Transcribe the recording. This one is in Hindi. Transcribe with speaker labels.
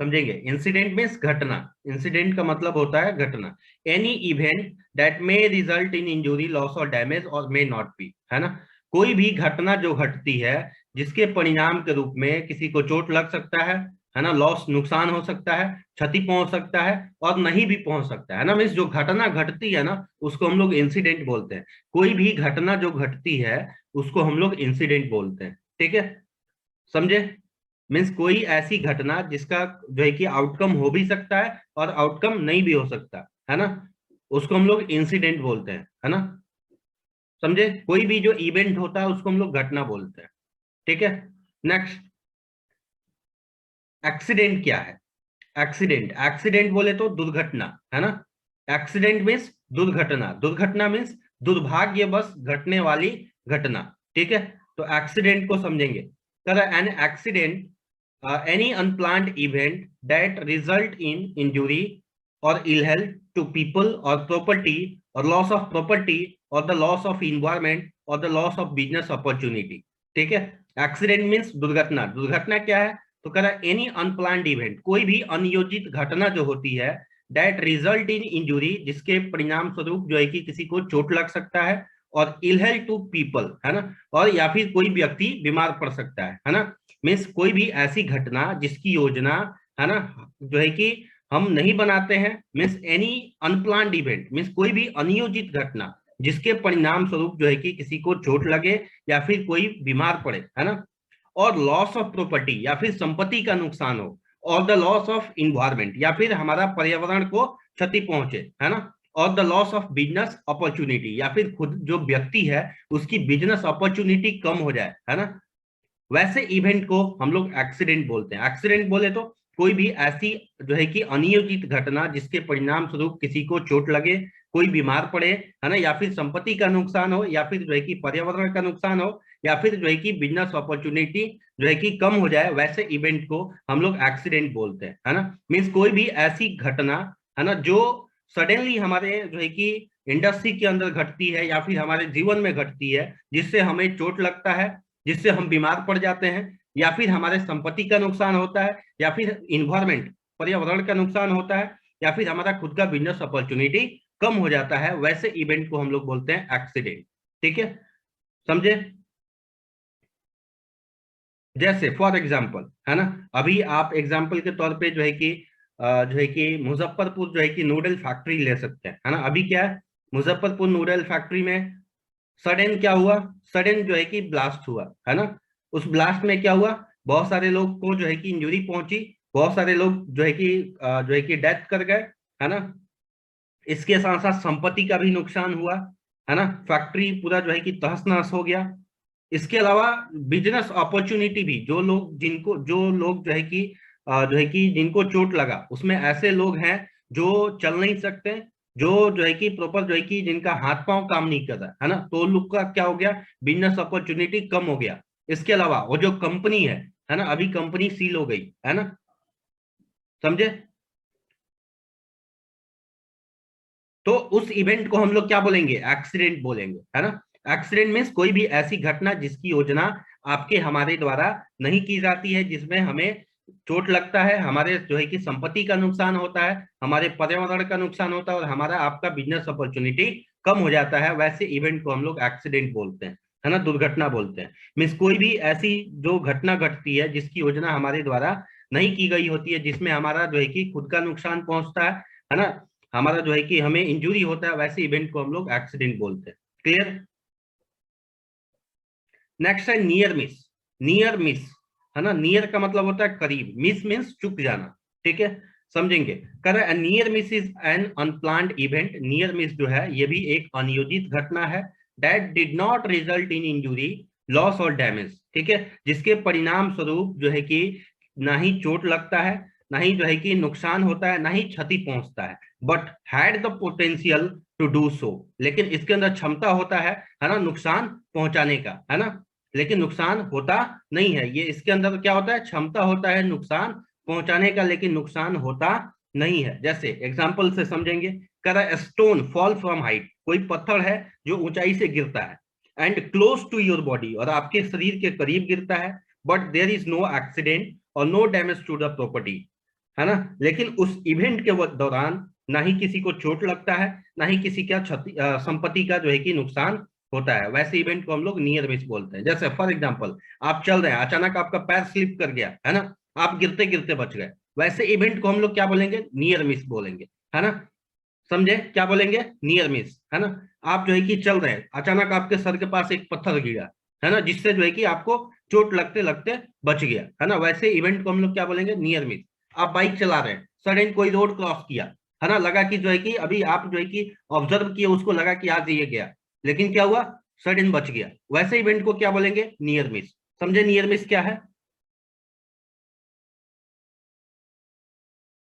Speaker 1: समझेंगे। इंसिडेंट मीन्स घटना, इंसिडेंट का मतलब होता है घटना। Any event that may result in injury, loss और डैमेज और मे नॉट बी, है ना। कोई भी घटना जो घटती है जिसके परिणाम के रूप में किसी को चोट लग सकता है ना, लॉस नुकसान हो सकता है, क्षति पहुंच सकता है और नहीं भी पहुंच सकता है ना। मीन्स जो घटना घटती है ना उसको हम लोग इंसिडेंट बोलते हैं। कोई भी घटना जो घटती है उसको हम लोग इंसिडेंट बोलते हैं, ठीक है, समझे। मीन्स कोई ऐसी घटना जिसका जो है कि आउटकम हो भी सकता है और आउटकम नहीं भी हो सकता है ना, उसको हम लोग इंसिडेंट बोलते हैं, है ना, समझे। कोई भी जो इवेंट होता है उसको हम लोग घटना बोलते हैं, ठीक है। नेक्स्ट, एक्सीडेंट क्या है। एक्सीडेंट, एक्सीडेंट बोले तो दुर्घटना, है ना। एक्सीडेंट मीन्स दुर्घटना, दुर्घटना मीन्स दुर्भाग्यवश घटने वाली घटना, ठीक है। तो एक्सीडेंट को समझेंगे। An accident any unplanned event that result in injury और इल हेल्थ टू पीपल और प्रॉपर्टी और लॉस ऑफ प्रॉपर्टी और द लॉस ऑफ इन्वायरमेंट और the loss of business opportunity, ठीक है। एक्सीडेंट मीन्स दुर्घटना, दुर्घटना क्या है तो कह रहा एनी अनप्लान्ड इवेंट, कोई भी अनियोजित घटना जो होती है, दैट रिजल्ट इन इंजुरी, जिसके परिणाम स्वरूप जो है कि किसी को चोट लग सकता है, और इल हेल्थ टू पीपल, है ना, और या फिर कोई व्यक्ति बीमार पड़ सकता है ना। मीन्स कोई भी ऐसी घटना जिसकी योजना, है ना, जो है कि हम नहीं बनाते हैं। Means any unplanned event means कोई भी अनियोजित घटना जिसके परिणाम स्वरूप जो है कि किसी को चोट लगे या फिर कोई बीमार पड़े, है ना, और लॉस ऑफ प्रॉपर्टी या फिर संपत्ति का नुकसान हो, और द लॉस ऑफ इन्वायरमेंट या फिर हमारा पर्यावरण को क्षति पहुंचे, है ना, और the loss of business opportunity या फिर खुद जो व्यक्ति है उसकी बिजनेस अपॉर्चुनिटी कम हो जाए, है ना, वैसे इवेंट को हम लोग एक्सीडेंट बोलते हैं। एक्सीडेंट बोले तो कोई भी ऐसी जो है कि अनियोजित घटना जिसके परिणाम स्वरूप किसी को चोट लगे, कोई बीमार पड़े, है ना, या फिर संपत्ति का नुकसान हो, या फिर जो है कि पर्यावरण का नुकसान हो, या फिर जो है कि बिजनेस अपॉर्चुनिटी जो है कि कम हो जाए, वैसे इवेंट को हम लोग एक्सीडेंट बोलते हैं, है ना। मीन्स कोई भी ऐसी घटना, है ना, जो सडनली हमारे जो है कि इंडस्ट्री के अंदर घटती है या फिर हमारे जीवन में घटती है, जिससे हमें चोट लगता है, जिससे हम बीमार पड़ जाते हैं, या फिर हमारे संपत्ति का नुकसान होता है, या फिर इन्वायरमेंट पर्यावरण का नुकसान होता है, या फिर हमारा खुद का बिजनेस अपॉर्चुनिटी कम हो जाता है, वैसे इवेंट को हम लोग बोलते हैं एक्सीडेंट, ठीक है, समझे। जैसे फॉर एग्जाम्पल, है ना, अभी आप एग्जाम्पल के तौर पे जो है कि मुजफ्फरपुर जो है कि नूडल फैक्ट्री ले सकते हैं, है ना। अभी क्या है, मुजफ्फरपुर नूडल फैक्ट्री में सडन क्या हुआ, सडन जो है कि ब्लास्ट हुआ, है ना। उस ब्लास्ट में क्या हुआ, बहुत सारे लोग को जो है कि इंजरी पहुंची, बहुत सारे लोग जो है कि डेथ कर गए, है ना। इसके साथ साथ संपत्ति का भी नुकसान हुआ, है ना, फैक्ट्री पूरा जो है कि तहस नहस हो गया। इसके अलावा बिजनेस अपॉर्चुनिटी भी, जो लोग जो है कि जिनको चोट लगा उसमें ऐसे लोग हैं जो चल नहीं सकते, जो है कि प्रॉपर जो है कि जिनका हाथ पांव काम नहीं कर रहा है ना, तो उन लोग का क्या हो गया, बिजनेस अपॉर्चुनिटी कम हो गया। इसके अलावा वो जो कंपनी है ना, अभी कंपनी सील हो गई, है ना, समझे। तो उस इवेंट को हम लोग क्या बोलेंगे, एक्सीडेंट बोलेंगे, है ना। एक्सीडेंट मीन्स कोई भी ऐसी घटना जिसकी योजना आपके हमारे द्वारा नहीं की जाती है, जिसमें हमें चोट लगता है, हमारे जो है कि संपत्ति का नुकसान होता है, हमारे पर्यावरण का नुकसान होता है, और हमारा आपका बिजनेस अपॉर्चुनिटी कम हो जाता है, वैसे इवेंट को हम लोग एक्सीडेंट बोलते हैं, है ना, दुर्घटना बोलते हैं। मीन्स कोई भी ऐसी जो घटना घटती है जिसकी योजना हमारे द्वारा नहीं की गई होती है, जिसमें हमारा जो है कि खुद का नुकसान पहुंचता है ना, हमारा जो है कि हमें इंजरी होता है, वैसे इवेंट को हम लोग एक्सीडेंट बोलते हैं। क्लियर। नेक्स्ट है नियर मिस। नियर मिस, है ना, नियर का मतलब होता है करीब, मिस मीन्स चुक जाना, ठीक है, समझेंगे। कर near miss is an unplanned event, near miss जो है ये भी एक अनियोजित घटना है, that did not result in injury, loss और डैमेज, ठीक है, जिसके परिणाम स्वरूप जो है कि ना ही चोट लगता है, ना ही जो है कि नुकसान होता है, ना ही क्षति पहुंचता है, but had the potential to do so, लेकिन इसके अंदर क्षमता होता है ना, नुकसान पहुंचाने का, है ना, लेकिन नुकसान होता नहीं है। ये इसके अंदर क्या होता है, क्षमता होता है नुकसान पहुंचाने का, लेकिन नुकसान होता नहीं है। जैसे एग्जाम्पल से समझेंगे, कर स्टोन फॉल फ्रॉम हाइट, कोई पत्थर है जो ऊंचाई से गिरता है, and close to your body, और आपके शरीर के करीब गिरता है, but there is no accident और no damage to the property, है ना। लेकिन उस इवेंट के दौरान ना ही किसी को चोट लगता है, ना ही किसी का संपत्ति का जो है कि नुकसान होता है, वैसे इवेंट को हम लोग नियर मिस बोलते हैं। जैसे फॉर एग्जांपल, आप चल रहे हैं, अचानक आपका पैर स्लिप कर गया, है ना, आप गिरते गिरते बच गए, वैसे इवेंट को हम लोग क्या बोलेंगे, नियर मिस बोलेंगे, है ना। समझे, क्या बोलेंगे, नियर मिस, है ना। आप जो है कि चल रहे हैं, अचानक आपके सर के पास एक पत्थर गिरा, है ना, जिससे जो है कि आपको चोट लगते लगते बच गया, है ना, वैसे इवेंट को हम लोग क्या बोलेंगे, नियर मिस। आप बाइक चला रहे हैं, सडन कोई रोड क्रॉस किया, है ना, लगा कि जो है कि अभी आप जो है कि ऑब्जर्व किए, उसको लगा कि आज ये गया, लेकिन क्या हुआ, सडन बच गया, वैसे इवेंट को क्या बोलेंगे, नियर मिस। समझे नियर मिस क्या है।